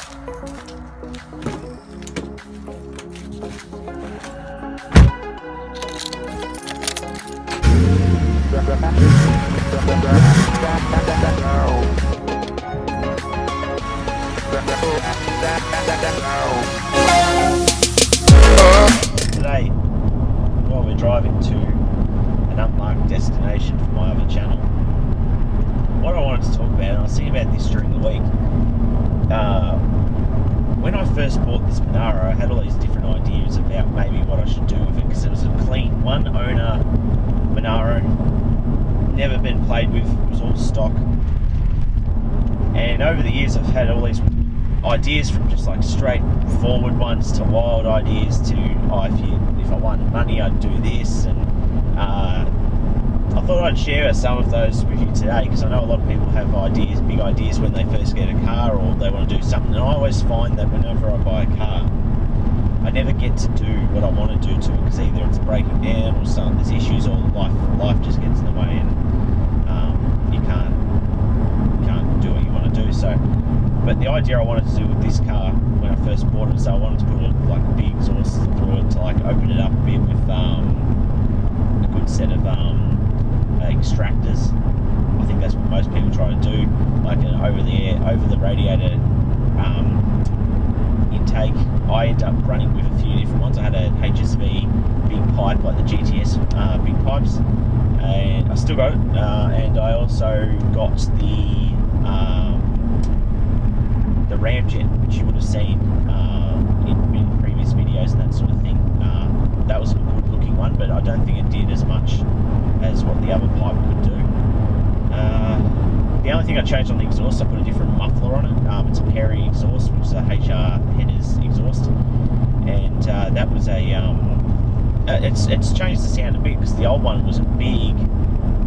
Today, while we're driving to an unmarked destination for my other channel, what I wanted to talk about, and I was thinking about this during the week, when I first bought this Monaro, I had all these different ideas about maybe what I should do with it, because it was a clean, one owner Monaro, never been played with, it was all stock. And over the years I've had all these ideas, from just like straightforward ones to wild ideas to, if I won money I'd do this, and I thought I'd share some of those with you today, because I know a lot of people have ideas, big ideas, when they first get a car or they want to do something, and I always find that whenever I buy a car I never get to do what I want to do to it, because either it's breaking down or there's issues, or life just gets in the way, and you can't do what you want to do. So, but the idea I wanted to do with this car when I first bought it, so I wanted to put like a big exhaust through it to like open it up a bit with a good set of extractors. I think that's what most people try to do, like an over the radiator intake. I ended up running with a few different ones. I had a HSV big pipe, like the GTS big pipes, and I still got it, and I also got the ramjet, which you would have seen in previous videos and that sort of thing. That was a good looking one, but I don't think it did as much as what the other pipe could do. The only thing I changed on the exhaust, I put a different muffler on it. It's a Perry exhaust, which is a HR headers exhaust, and that was a it's changed the sound a bit, because the old one was a big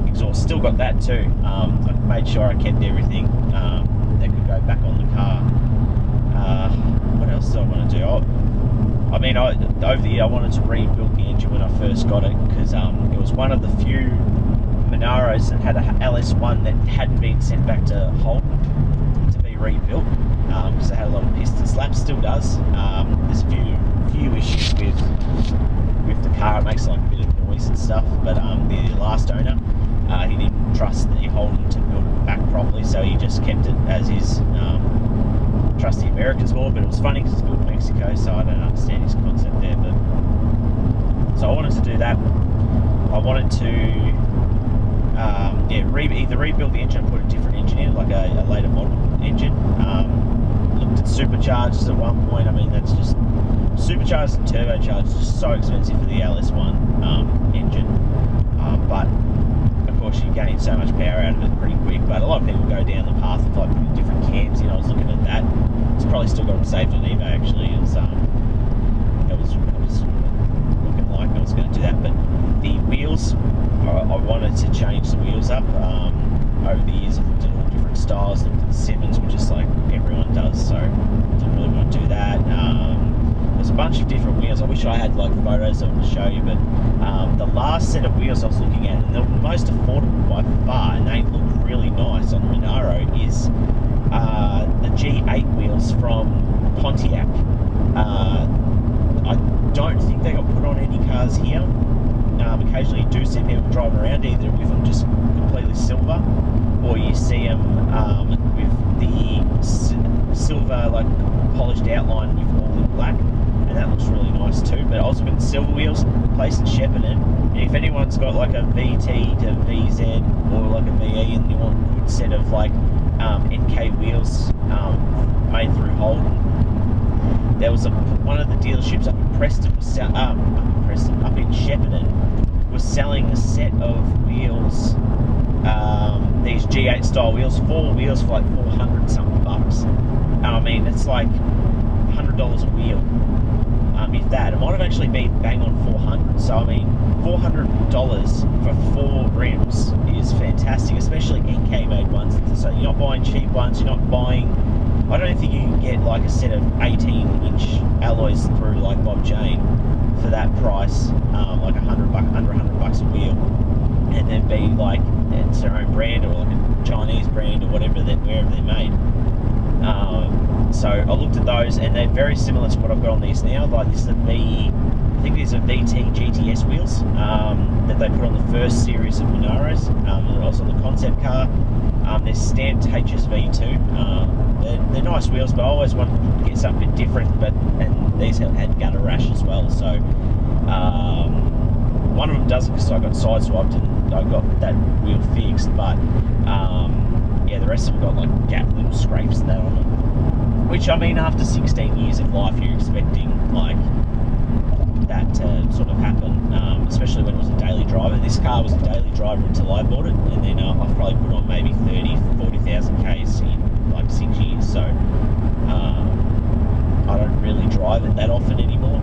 exhaust. Still got that too. I made sure I kept everything that could go back on the car. What else do I want to do? Over the year I wanted to rebuild the engine when I first got it, because it was one of the few Monaros that had a LS1 that hadn't been sent back to Holden to be rebuilt, because it had a lot of piston slaps. Still does. There's a few issues with the car. It makes like a bit of noise and stuff, but the last owner, he didn't trust the Holden to build it back properly, so he just kept it as is. Trust the Americans more, but it was funny because it's built in Mexico, so I don't understand his concept there. But so I wanted to do that. I wanted to either rebuild the engine or put a different engine in, like a later model engine. Looked at superchargers at one point. That's just superchargers and turbochargers, just so expensive for the LS1 engine. But of course you gain so much power out of it pretty quick. But a lot of people go down the path of like putting different cams in. I was looking at that. It's probably still got them saved on eBay actually. It was looking like I was going to do that. But the wheels, I wanted to change the wheels up. Over the years I've looked at all different styles, looked at the Simmons, which is like everyone does, so didn't really want to do that. There's a bunch of different wheels. I wish I had like photos of them to show you, but the last set of wheels I was looking at, and they're the most affordable by far, and they look really nice on the Monaro, is the G8 wheels from Pontiac. I don't think they got put on any cars here. Occasionally you do see people driving around either with them just completely silver, or you see them with the silver like polished outline with all in black, and that looks really nice too. But I was looking at silver wheels, placed in Shepparton, and if anyone's got like a VT to VZ or like a VE and you want a good set of like NK wheels made through Holden, there was one of the dealerships up in Preston was up in Shepparton was selling a set of wheels, these G8 style wheels, 4 wheels for like 400 something bucks. It's like $100 a wheel, if that. It might have actually been bang on 400. So $400 for 4 rims is fantastic, especially NK made ones. So you're not buying cheap ones. You're not buying. I don't think you can get like a set of 18-inch alloys through like Bob Jane for that price, like under $100 a wheel, and then be like it's their own brand or like a Chinese brand or whatever, wherever they're made. So I looked at those, and they're very similar to what I've got on these now. Like this is a I think these are VT GTS wheels that they put on the first series of Monaros. And also on the concept car. They're stamped HSV too. They're nice wheels, but I always wanted to get something a bit different. And these had gutter rash as well. So one of them doesn't, because I got sideswiped and I got that wheel fixed. But yeah, the rest of them got like little scrapes and that on them. Which, I mean, after 16 years of life, you're expecting like that to sort of happen, especially when it was a daily driver. This car was a daily driver until I bought it, and then I've probably put on maybe 40,000 Ks in like 6 years, so I don't really drive it that often anymore.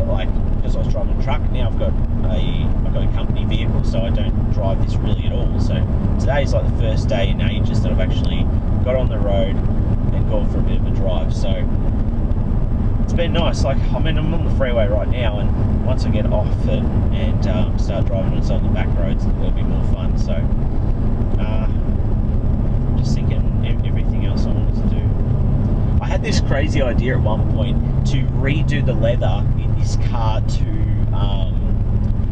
Like, because I was driving a truck, now I've got a company vehicle, so I don't drive this really at all. So today's like the first day in ages that I've actually got on the road and gone for a bit of a drive. So it's been nice. Like, I mean, I'm on the freeway right now, and once I get off it and start driving on some of the back roads, it'll be more fun. So just thinking everything else I wanted to do. I had this crazy idea at one point to redo the leather in this car to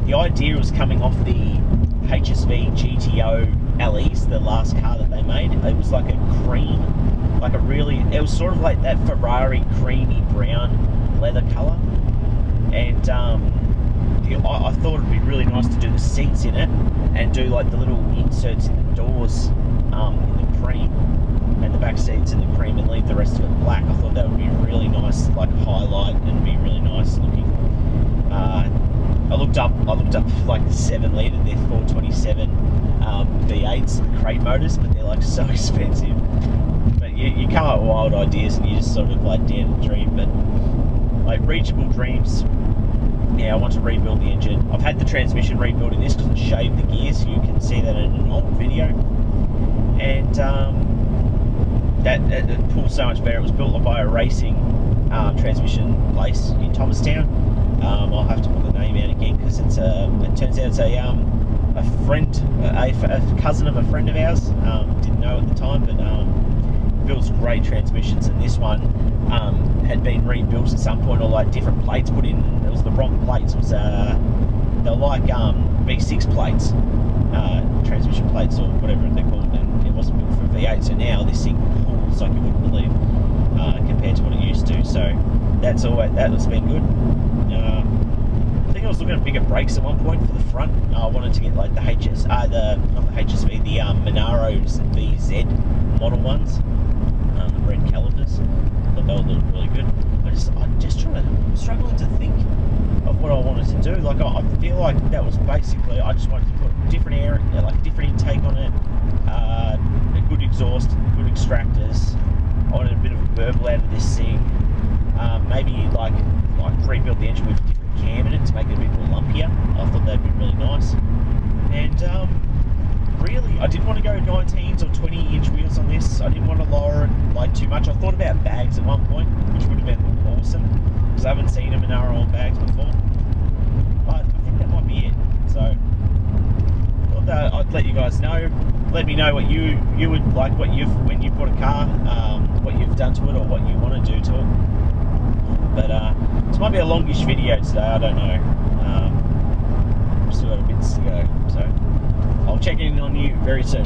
the idea was coming off the HSV GTO LEs, the last car that they made. It was like a cream, like a really, it was sort of like that Ferrari creamy brown leather colour, and I thought it'd be really nice to do the seats in it and do like the little inserts in the doors in the cream, and the back seats in the cream, and leave the rest of it black. I thought that would be a really nice like highlight and be really nice looking. I looked up like the 7 litre, they're 427 V8s crate motors, but they're like so expensive. But you come up with wild ideas and you just sort of like dare to dream. But like reachable dreams, yeah, I want to rebuild the engine. I've had the transmission rebuilt in this because it shaved the gears. You can see that in an old video, and that it pulls so much better. It was built by a racing transmission place in Thomastown. I'll have to put the name out again because it's it turns out it's a cousin of a friend of ours. Didn't know at the time, but builds great transmissions, and this one had been rebuilt at some point, or like different plates put in. It was the wrong plates. It was they're like V6 plates, transmission plates or whatever they're called, and it wasn't built for V8. So now this thing pulls like you wouldn't believe compared to what it used to. So that's been good. I think I was looking at bigger brakes at one point for the front. I wanted to get like the not the HSV, the Monaro's VZ model ones, the red calipers. But they all look really good. I'm struggling to think of what I wanted to do. Like I feel like that was basically, I just wanted to put different air, like different intake on it, a good exhaust, good extractors. I wanted a bit of a burble out of this thing. Maybe like rebuild the engine with different cam in it to make it a bit more lumpier. I thought that'd be really nice. And really, I didn't want to go 19s or 20-inch wheels on this. I didn't want to lower it like too much. I thought about bags at one point, which would have been awesome, because I haven't seen a Monaro on bags before. But I think that might be it. So I thought that I'd let you guys know. Let me know what you would like, when you bought a car, what you've done to it or what you want to do to it. But this might be a longish video today, I don't know. I've still got a bit to go, so I'll check in on you very soon.